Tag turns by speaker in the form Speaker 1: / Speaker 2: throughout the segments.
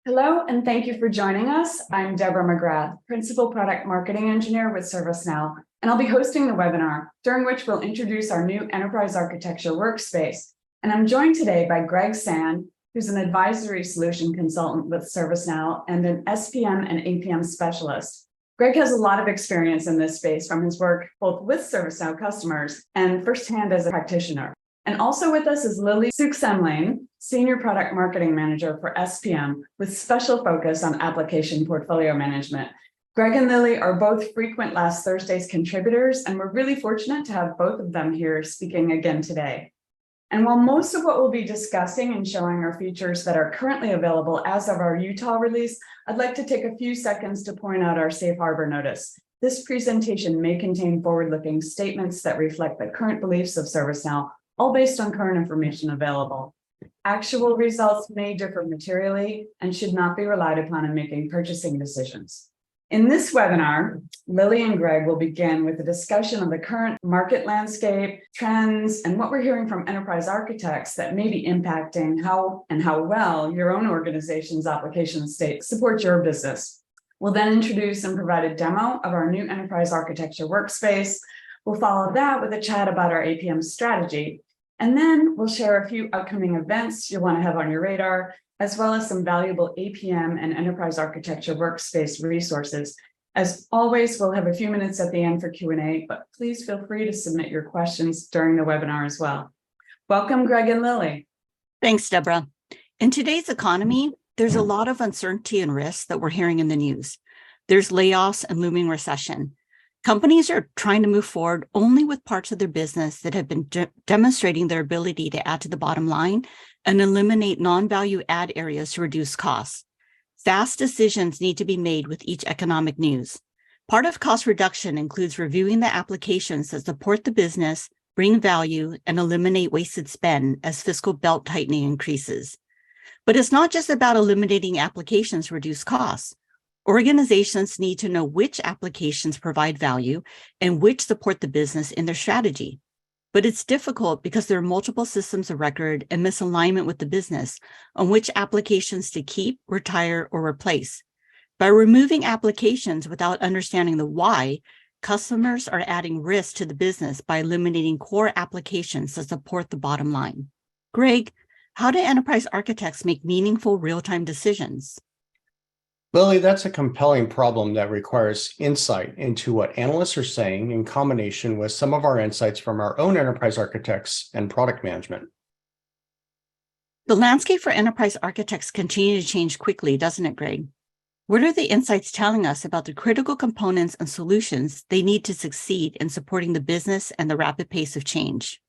Speaker 1: Hello, and thank you for joining us. I'm Deborah McGrath, Principal Product Marketing Engineer with ServiceNow, and I'll be hosting the webinar, during which we'll introduce our new Enterprise Architecture Workspace. And I'm joined today by Greg Sand, who's an advisory solution consultant with ServiceNow and an SPM and APM specialist. Greg has a lot of experience in this space from his work both with ServiceNow customers and firsthand as a practitioner. And also with us is Lily Suksemlane, Senior Product Marketing Manager for SPM, with special focus on application portfolio management. Greg and Lily are both frequent Last Thursday's contributors, and we're really fortunate to have both of them here speaking again today. And while most of what we'll be discussing and showing are features that are currently available as of our Utah release, I'd like to take a few seconds to point out our safe harbor notice. This presentation may contain forward-looking statements that reflect the current beliefs of ServiceNow, all based on current information available. Actual results may differ materially and should not be relied upon in making purchasing decisions. In this webinar, Lily and Greg will begin with a discussion of the current market landscape, trends, and what we're hearing from enterprise architects that may be impacting how well your own organization's application state supports your business. We'll then introduce and provide a demo of our new Enterprise Architecture Workspace. We'll follow that with a chat about our APM strategy. And then we'll share a few upcoming events you'll want to have on your radar, as well as some valuable APM and Enterprise Architecture Workspace resources. As always, we'll have a few minutes at the end for Q&A, but please feel free to submit your questions during the webinar as well. Welcome, Greg and Lily.
Speaker 2: Thanks, Deborah. In today's economy, there's a lot of uncertainty and risk that we're hearing in the news. There's layoffs and looming recession. Companies are trying to move forward only with parts of their business that have been demonstrating their ability to add to the bottom line and eliminate non-value add areas to reduce costs. Fast decisions need to be made with each economic news. Part of cost reduction includes reviewing the applications that support the business, bring value, and eliminate wasted spend as fiscal belt tightening increases. But it's not just about eliminating applications to reduce costs. Organizations need to know which applications provide value and which support the business in their strategy. But it's difficult because there are multiple systems of record and misalignment with the business on which applications to keep, retire, or replace. By removing applications without understanding the why, customers are adding risk to the business by eliminating core applications that support the bottom line. Greg, how do enterprise architects make meaningful real-time decisions?
Speaker 3: Lily, that's a compelling problem that requires insight into what analysts are saying in combination with some of our insights from our own enterprise architects and product management.
Speaker 2: The landscape for enterprise architects continues to change quickly, doesn't it, Greg? What are the insights telling us about the critical components and solutions they need to succeed in supporting the business and the rapid pace of change?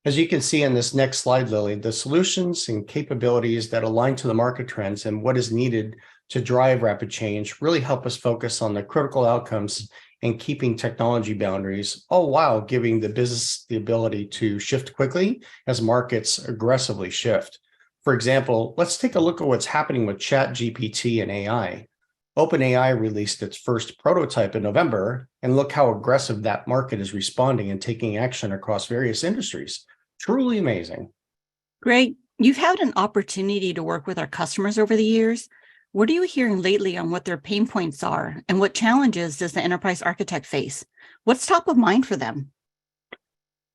Speaker 3: As you can see in this next slide, Lily, the solutions and capabilities that align to the market trends and what is needed to drive rapid change really help us focus on the critical outcomes and keeping technology boundaries, all while giving the business the ability to shift quickly as markets aggressively shift. For example, let's take a look at what's happening with ChatGPT and AI. OpenAI released its first prototype in November, and look how aggressive that market is responding and taking action across various industries. Truly amazing.
Speaker 2: Greg, you've had an opportunity to work with our customers over the years. What are you hearing lately on what their pain points are, and what challenges does the enterprise architect face? What's top of mind for them?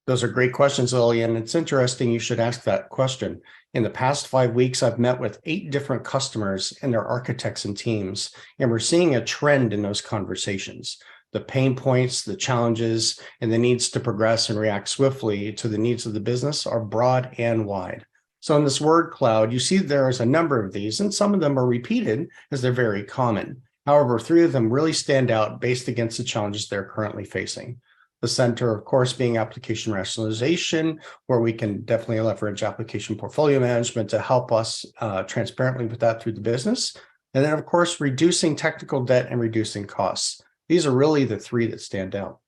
Speaker 3: Those are great questions, Lily, and it's interesting you should ask that question. In the past 5 weeks, I've met with 8 different customers and their architects and teams, and we're seeing a trend in those conversations. The pain points, the challenges, and the needs to progress and react swiftly to the needs of the business are broad and wide. So in this word cloud, you see there's a number of these, and some of them are repeated as they're very common. However, 3 of them really stand out based against the challenges they're currently facing. The center, of course, being application rationalization, where we can definitely leverage application portfolio management to help us transparently with that through the business. And then, of course, reducing technical debt and reducing costs. These are really the 3 that stand out.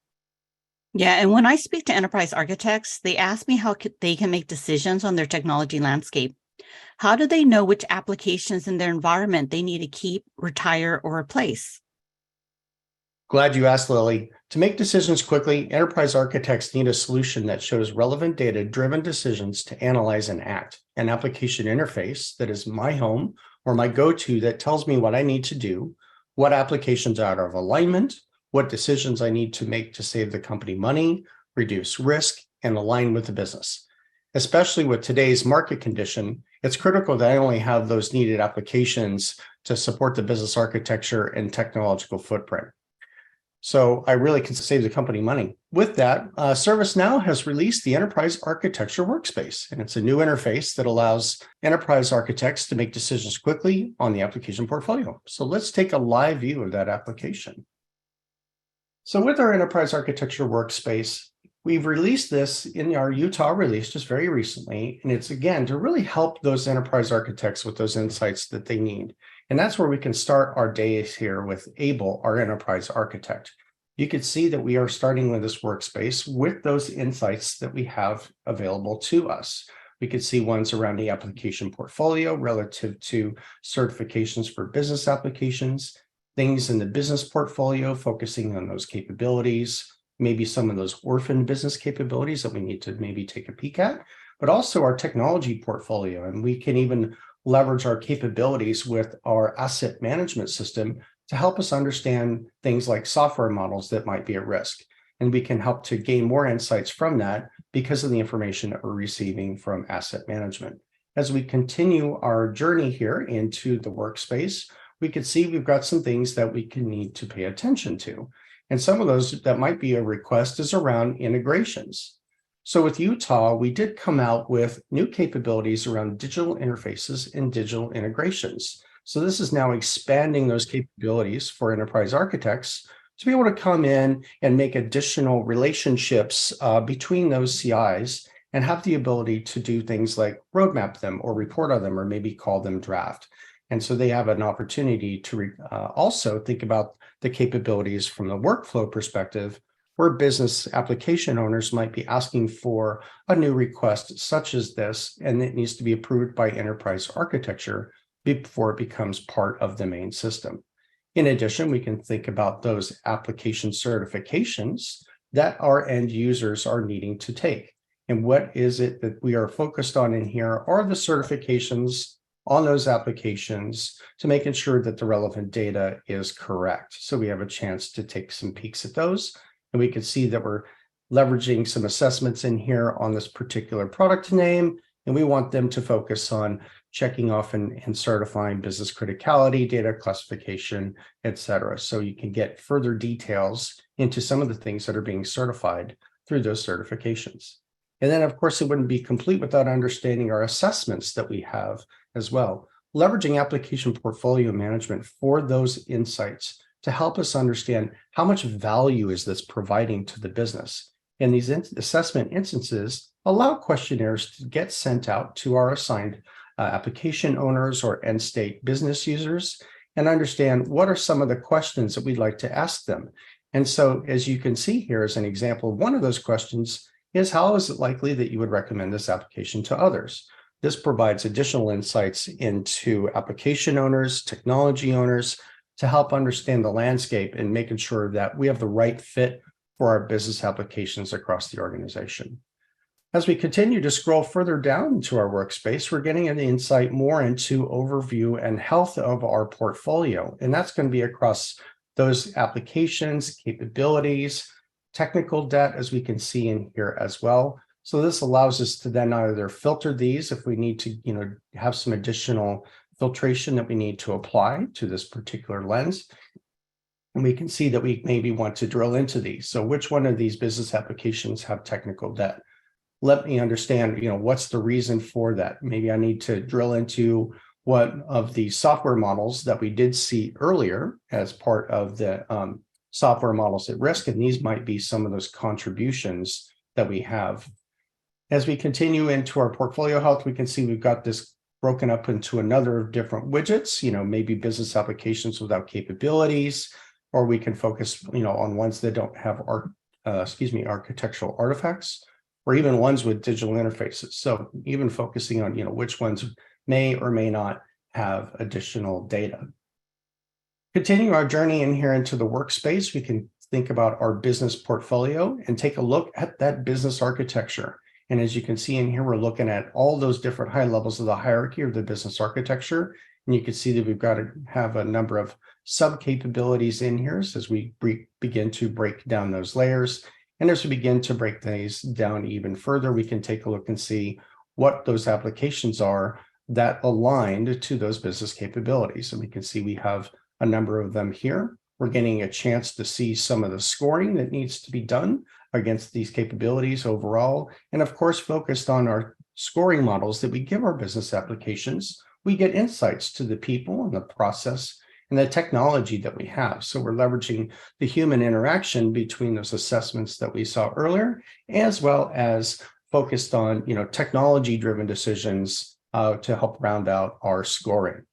Speaker 2: Yeah, and when I speak to enterprise architects, they ask me how they can make decisions on their technology landscape. How do they know which applications in their environment they need to keep, retire, or replace?
Speaker 3: Glad you asked, Lily. To make decisions quickly, enterprise architects need a solution that shows relevant data-driven decisions to analyze and act. An application interface that is my home or my go-to that tells me what I need to do, what applications are out of alignment, what decisions I need to make to save the company money, reduce risk, and align with the business. Especially with today's market condition, it's critical that I only have those needed applications to support the business architecture and technological footprint. So I really can save the company money. With that, ServiceNow has released the Enterprise Architecture Workspace, and it's a new interface that allows enterprise architects to make decisions quickly on the application portfolio. So let's take a live view of that application. So with our Enterprise Architecture Workspace, we've released this in our Utah release just very recently, and it's again to really help those enterprise architects with those insights that they need. And that's where we can start our days here with Abel, our enterprise architect. You can see that we are starting with this workspace with those insights that we have available to us. We could see ones around the application portfolio relative to certifications for business applications, things in the business portfolio focusing on those capabilities, maybe some of those orphan business capabilities that we need to maybe take a peek at, but also our technology portfolio. And we can even leverage our capabilities with our asset management system to help us understand things like software models that might be at risk. And we can help to gain more insights from that because of the information that we're receiving from asset management. As we continue our journey here into the workspace, we can see we've got some things that we can need to pay attention to. And some of those that might be a request is around integrations. So with Utah, we did come out with new capabilities around digital interfaces and digital integrations. So this is now expanding those capabilities for enterprise architects to be able to come in and make additional relationships between those CIs and have the ability to do things like roadmap them or report on them or maybe call them draft. And so they have an opportunity to also think about the capabilities from the workflow perspective, where business application owners might be asking for a new request such as this, and it needs to be approved by enterprise architecture before it becomes part of the main system. In addition, we can think about those application certifications that our end users are needing to take. And what is it that we are focused on in here are the certifications on those applications to making sure that the relevant data is correct. So we have a chance to take some peeks at those. And we can see that we're leveraging some assessments in here on this particular product name. And we want them to focus on checking off and certifying business criticality, data classification, et cetera. So you can get further details into some of the things that are being certified through those certifications. And then, of course, it wouldn't be complete without understanding our assessments that we have as well. Leveraging application portfolio management for those insights to help us understand how much value is this providing to the business. And these assessment instances allow questionnaires to get sent out to our assigned application owners or end state business users and understand what are some of the questions that we'd like to ask them. And so, as you can see here as an example, one of those questions is, how is it likely that you would recommend this application to others? This provides additional insights into application owners, technology owners, to help understand the landscape and making sure that we have the right fit for our business applications across the organization. As we continue to scroll further down into our workspace, we're getting an insight more into overview and health of our portfolio. And that's going to be across those applications, capabilities, technical debt, as we can see in here as well. So this allows us to then either filter these if we need to, have some additional filtration that we need to apply to this particular lens. And we can see that we maybe want to drill into these. So which one of these business applications have technical debt? Let me understand, what's the reason for that? Maybe I need to drill into what of the software models that we did see earlier as part of the software models at risk. And these might be some of those contributions that we have. As we continue into our portfolio health, we can see we've got this broken up into another different widgets, maybe business applications without capabilities, or we can focus, on ones that don't have architectural artifacts, or even ones with digital interfaces. So even focusing on, which ones may or may not have additional data. Continuing our journey in here into the workspace, we can think about our business portfolio and take a look at that business architecture. And as you can see in here, we're looking at all those different high levels of the hierarchy of the business architecture. And you can see that we've got to have a number of sub capabilities in here as we begin to break down those layers. And as we begin to break these down even further, we can take a look and see what those applications are that aligned to those business capabilities. And we can see we have a number of them here. We're getting a chance to see some of the scoring that needs to be done against these capabilities overall. And of course, focused on our scoring models that we give our business applications, we get insights to the people and the process and the technology that we have. So we're leveraging the human interaction between those assessments that we saw earlier, as well as focused on, technology-driven decisions to help round out our scoring.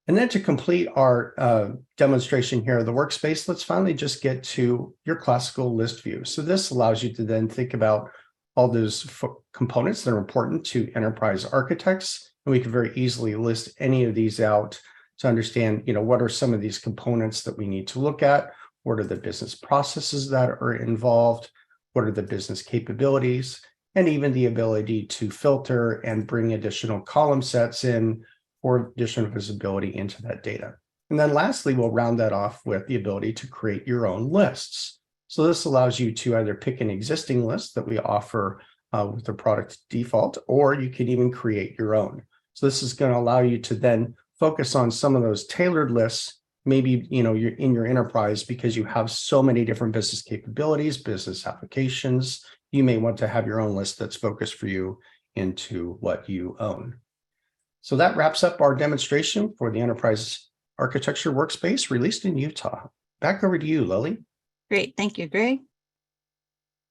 Speaker 3: And then to complete our demonstration here of the workspace, let's finally just get to your classical list view. So this allows you to then think about all those components that are important to enterprise architects. And we can very easily list any of these out to understand, what are some of these components that we need to look at? What are the business processes that are involved? What are the business capabilities? And even the ability to filter and bring additional column sets in for additional visibility into that data. And then lastly, we'll round that off with the ability to create your own lists. So this allows you to either pick an existing list that we offer with the product default, or you can even create your own. So this is going to allow you to then focus on some of those tailored lists, maybe, you're in your enterprise because you have so many different business capabilities, business applications. You may want to have your own list that's focused for you into what you own. So that wraps up our demonstration for the Enterprise Architecture Workspace released in Utah. Back over to you, Lily.
Speaker 2: Great. Thank you, Greg.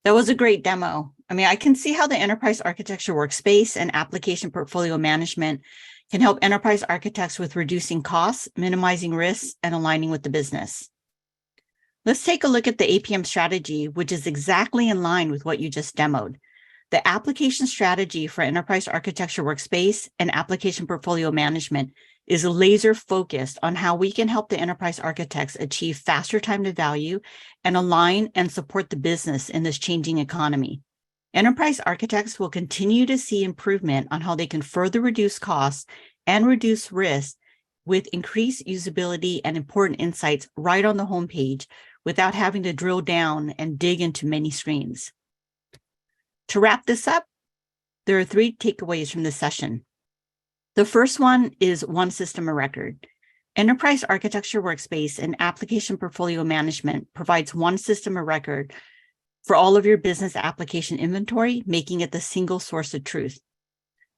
Speaker 2: That was a great demo. I can see how the Enterprise Architecture Workspace and application portfolio management can help enterprise architects with reducing costs, minimizing risks, and aligning with the business. Let's take a look at the APM strategy, which is exactly in line with what you just demoed. The application strategy for Enterprise Architecture Workspace and application portfolio management is laser focused on how we can help the enterprise architects achieve faster time to value and align and support the business in this changing economy. Enterprise architects will continue to see improvement on how they can further reduce costs and reduce risk with increased usability and important insights right on the homepage without having to drill down and dig into many screens. To wrap this up, there are 3 takeaways from this session. The first one is one system of record. Enterprise Architecture Workspace and Application Portfolio Management provides one system of record for all of your business application inventory, making it the single source of truth.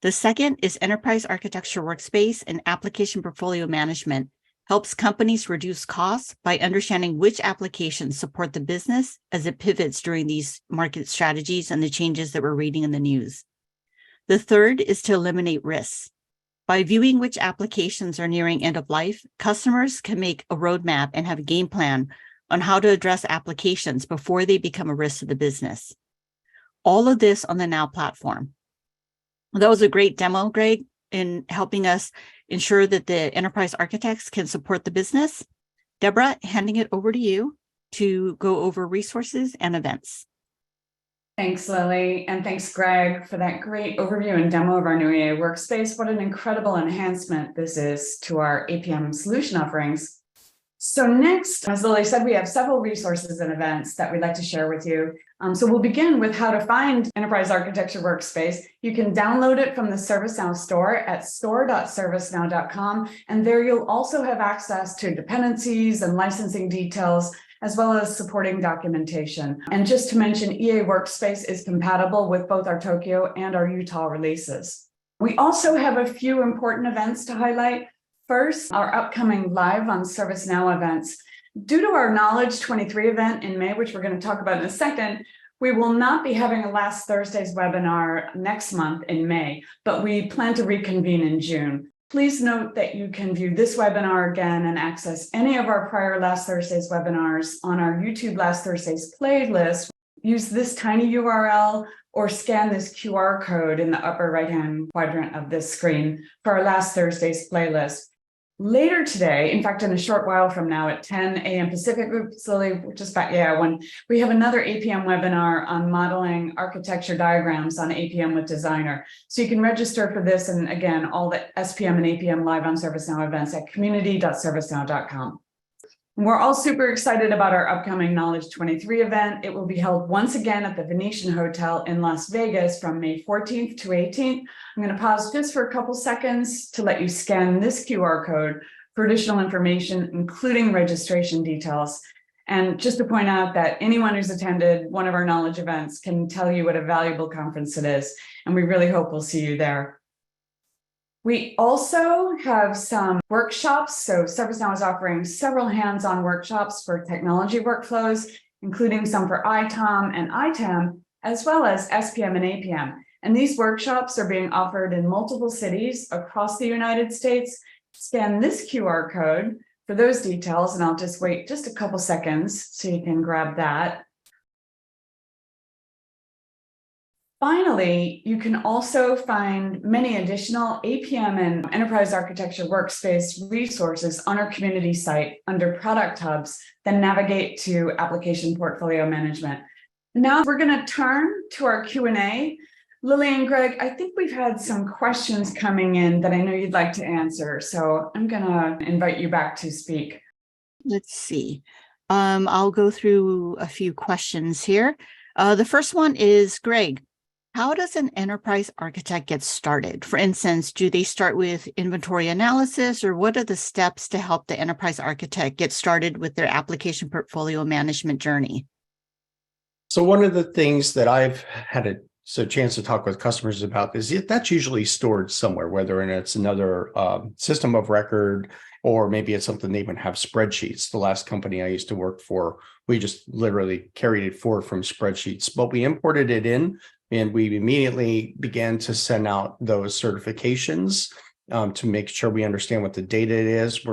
Speaker 2: The second is Enterprise Architecture Workspace and Application Portfolio Management helps companies reduce costs by understanding which applications support the business as it pivots during these market strategies and the changes that we're reading in the news. The third is to eliminate risks. By viewing which applications are nearing end of life, customers can make a roadmap and have a game plan on how to address applications before they become a risk to the business. All of this on the Now platform. That was a great demo, Greg, in helping us ensure that the enterprise architects can support the business. Deborah, handing it over to you to go over resources and events.
Speaker 1: Thanks, Lily, and thanks, Greg, for that great overview and demo of our new EA workspace. What an incredible enhancement this is to our APM solution offerings. So next, as Lily said, we have several resources and events that we'd like to share with you. So we'll begin with how to find Enterprise Architecture Workspace. You can download it from the ServiceNow store at store.servicenow.com. And there you'll also have access to dependencies and licensing details, as well as supporting documentation. And just to mention, EA Workspace is compatible with both our Tokyo and our Utah releases. We also have a few important events to highlight. First, our upcoming Live on ServiceNow events. Due to our Knowledge 23 event in May, which we're going to talk about in a second, we will not be having a last Thursday's webinar next month in May, but we plan to reconvene in June. Please note that you can view this webinar again and access any of our prior Last Thursday's webinars on our YouTube Last Thursday's playlist. Use this tiny URL or scan this QR code in the upper right-hand quadrant of this screen for our Last Thursday's playlist. later today, in fact, in a short while from now at 10 a.m. Pacific, just about, when we have another APM webinar on modeling architecture diagrams on APM with Designer. So you can register for this, and again, all the SPM and APM live on ServiceNow events at community.servicenow.com. We're all super excited about our upcoming Knowledge 23 event. It will be held once again at the Venetian Hotel in Las Vegas from May 14th to 18th. I'm going to pause just for a couple seconds to let you scan this QR code for additional information, including registration details. And just to point out that anyone who's attended one of our knowledge events can tell you what a valuable conference it is. And we really hope we'll see you there. We also have some workshops. So ServiceNow is offering several hands-on workshops for technology workflows, including some for ITOM and ITAM, as well as SPM and APM. And these workshops are being offered in multiple cities across the United States. Scan this QR code for those details, and I'll just wait just a couple seconds so you can grab that. Finally, you can also find many additional APM and Enterprise Architecture Workspace resources on our community site under Product Hubs, then navigate to Application Portfolio Management. Now we're going to turn to our Q&A. Lily and Greg, I think we've had some questions coming in that I know you'd like to answer, so I'm going to invite you back to speak.
Speaker 2: Let's see. I'll go through a few questions here. The first one is, Greg, how does an enterprise architect get started? For instance, do they start with inventory analysis, or what are the steps to help the enterprise architect get started with their application portfolio management journey?
Speaker 3: So one of the things that I've had a chance to talk with customers about is that's usually stored somewhere, whether it's another system of record, or maybe it's something they even have spreadsheets. The last company I used to work for, we just literally carried it forward from spreadsheets, but we imported it in. And we immediately began to send out those certifications to make sure we understand what the data is.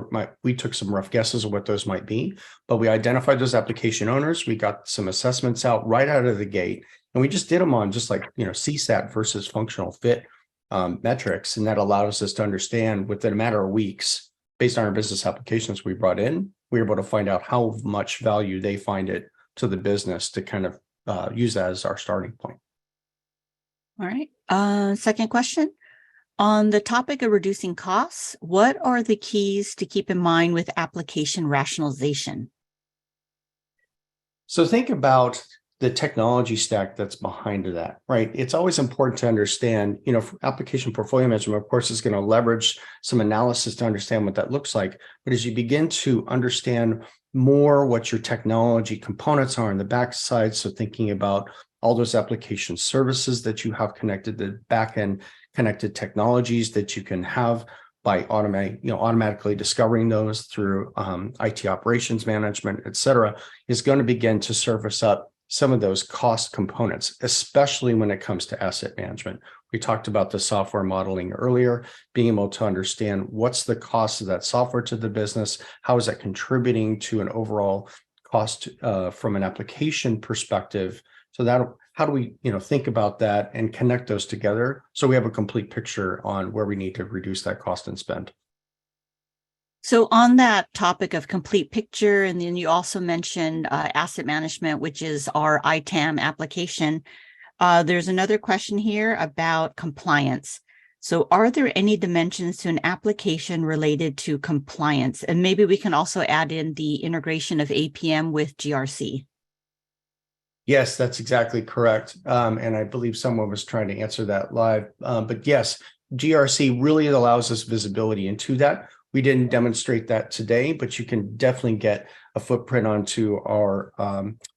Speaker 3: We took some rough guesses of what those might be, but we identified those application owners. We got some assessments out right out of the gate, and we just did them on just like, CSAT versus functional fit metrics. And that allows us to understand within a matter of weeks, based on our business applications we brought in, we were able to find out how much value they find it to the business to kind of use that as our starting point.
Speaker 2: All right. Second question. On the topic of reducing costs, what are the keys to keep in mind with application rationalization?
Speaker 3: So think about the technology stack that's behind that, right? It's always important to understand, for application portfolio management, of course, is going to leverage some analysis to understand what that looks like. But as you begin to understand more what your technology components are on the backside, so thinking about all those application services that you have connected, the backend connected technologies that you can have by automatically discovering those through IT operations management, et cetera, is going to begin to surface up some of those cost components, especially when it comes to asset management. We talked about the software modeling earlier, being able to understand what's the cost of that software to the business, how is that contributing to an overall cost from an application perspective. So how do we, think about that and connect those together so we have a complete picture on where we need to reduce that cost and spend.
Speaker 2: So on that topic of complete picture, and then you also mentioned asset management, which is our ITAM application. There's another question here about compliance. So are there any dimensions to an application related to compliance? And maybe we can also add in the integration of APM with GRC.
Speaker 3: Yes, that's exactly correct. And I believe someone was trying to answer that live. But yes, GRC really allows us visibility into that. We didn't demonstrate that today, but you can definitely get a footprint onto our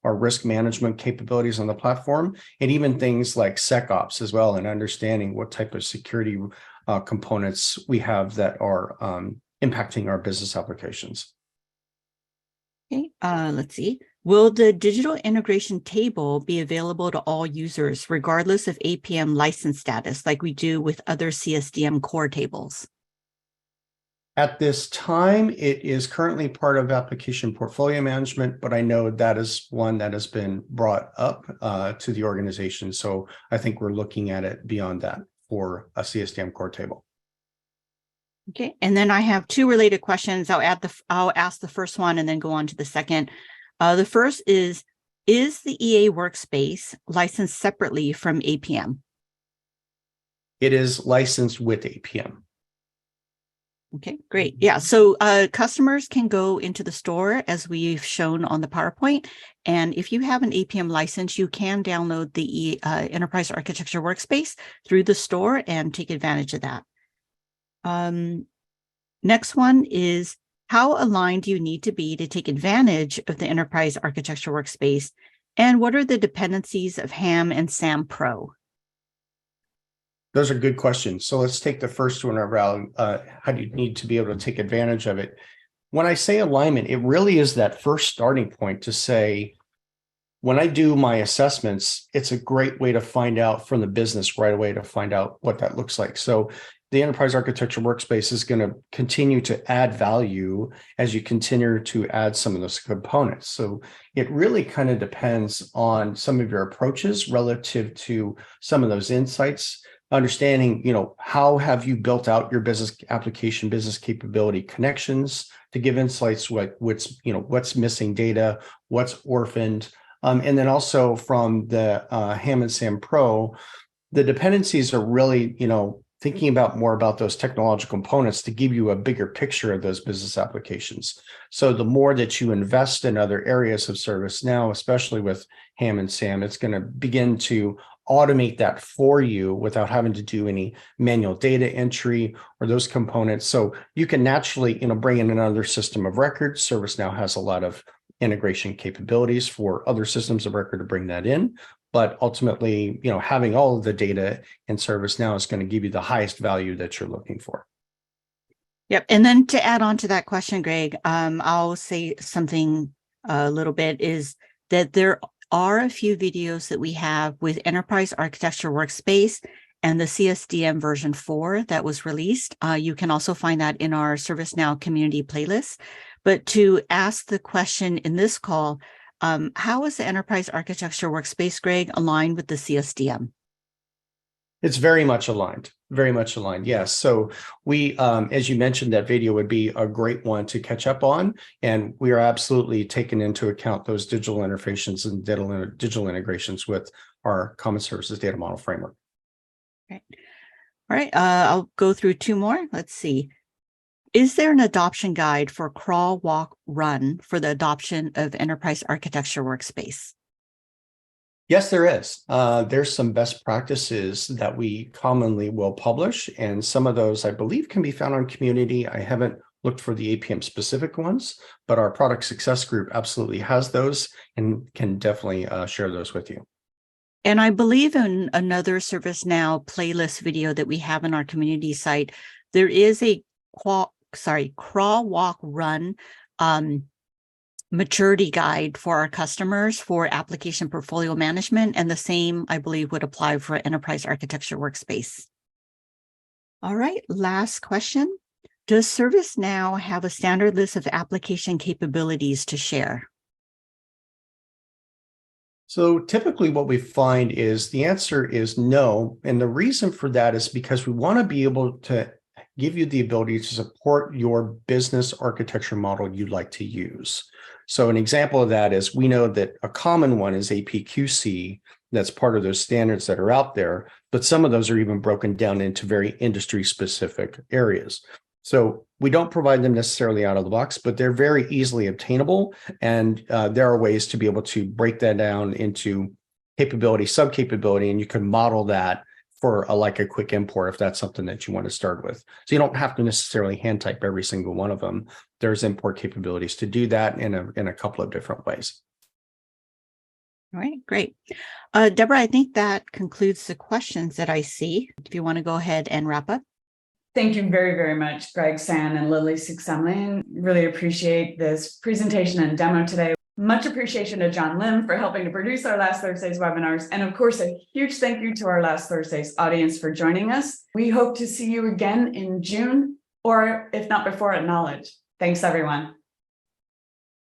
Speaker 3: risk management capabilities on the platform, and even things like SecOps as well, and understanding what type of security components we have that are impacting our business applications.
Speaker 2: Okay, let's see. Will the digital integration table be available to all users, regardless of APM license status, like we do with other CSDM core tables?
Speaker 3: At this time, it is currently part of application portfolio management, but I know that is one that has been brought up to the organization. So I think we're looking at it beyond that for a CSDM core table.
Speaker 2: Okay, and then I have two related questions. I'll ask the first one and then go on to the second. The first is the EA workspace licensed separately from APM?
Speaker 3: It is licensed with APM.
Speaker 2: Okay, great. Yeah, so customers can go into the store as we've shown on the PowerPoint. And if you have an APM license, you can download the Enterprise Architecture Workspace through the store and take advantage of that. Next one is, how aligned do you need to be to take advantage of the Enterprise Architecture Workspace? And what are the dependencies of HAM and SAM Pro?
Speaker 3: Those are good questions. So let's take the first one around how do you need to be able to take advantage of it? When I say alignment, it really is that first starting point to say, when I do my assessments, it's a great way to find out from the business right away to find out what that looks like. So the Enterprise Architecture Workspace is going to continue to add value as you continue to add some of those components. So it really kind of depends on some of your approaches relative to some of those insights, understanding, how have you built out your business application, business capability connections to give insights, what's missing data, what's orphaned. And then also from the HAM and SAM Pro, the dependencies are really, thinking about more about those technological components to give you a bigger picture of those business applications. So the more that you invest in other areas of ServiceNow, especially with HAM and SAM, it's going to begin to automate that for you without having to do any manual data entry or those components. So you can naturally, bring in another system of record. ServiceNow has a lot of integration capabilities for other systems of record to bring that in. But ultimately, having all of the data in ServiceNow is going to give you the highest value that you're looking for.
Speaker 2: Yep. And then to add on to that question, Greg, I'll say something a little bit is that there are a few videos that we have with Enterprise Architecture Workspace and the CSDM version 4 that was released. You can also find that in our ServiceNow community playlist. But to ask the question in this call, how is the Enterprise Architecture Workspace, Greg, aligned with the CSDM?
Speaker 3: It's very much aligned, yes. So we, as you mentioned, that video would be a great one to catch up on. And we are absolutely taking into account those digital interfaces and digital integrations with our Common Services Data Model Framework.
Speaker 2: Right. All right, I'll go through two more. Let's see. Is there an adoption guide for crawl, walk, run for the adoption of Enterprise Architecture Workspace?
Speaker 3: Yes, there is. There's some best practices that we commonly will publish, and some of those I believe can be found on community. I haven't looked for the APM specific ones, but our product success group absolutely has those and can definitely share those with you.
Speaker 2: And I believe in another ServiceNow playlist video that we have in our community site, there is a crawl, walk, run maturity guide for our customers for application portfolio management. And the same, I believe, would apply for Enterprise Architecture Workspace. All right, last question. Does ServiceNow have a standard list of application capabilities to share?
Speaker 3: So typically what we find is the answer is no. And the reason for that is because we want to be able to give you the ability to support your business architecture model you'd like to use. So an example of that is we know that a common one is APQC. That's part of those standards that are out there, but some of those are even broken down into very industry specific areas. So we don't provide them necessarily out of the box, but they're very easily obtainable. And there are ways to be able to break that down into capability, sub-capability, and you can model that for like a quick import if that's something that you want to start with. So you don't have to necessarily hand type every single one of them. There's import capabilities to do that in a couple of different ways.
Speaker 2: All right, great. Deborah, I think that concludes the questions that I see. If you want to go ahead and wrap up.
Speaker 1: Thank you very, very much, Greg San and Lily Suxamlian. Really appreciate this presentation and demo today. Much appreciation to John Lim for helping to produce our Last Thursday's webinars. And of course, a huge thank you to our Last Thursday's audience for joining us. We hope to see you again in June, or if not before, at Knowledge. Thanks, everyone.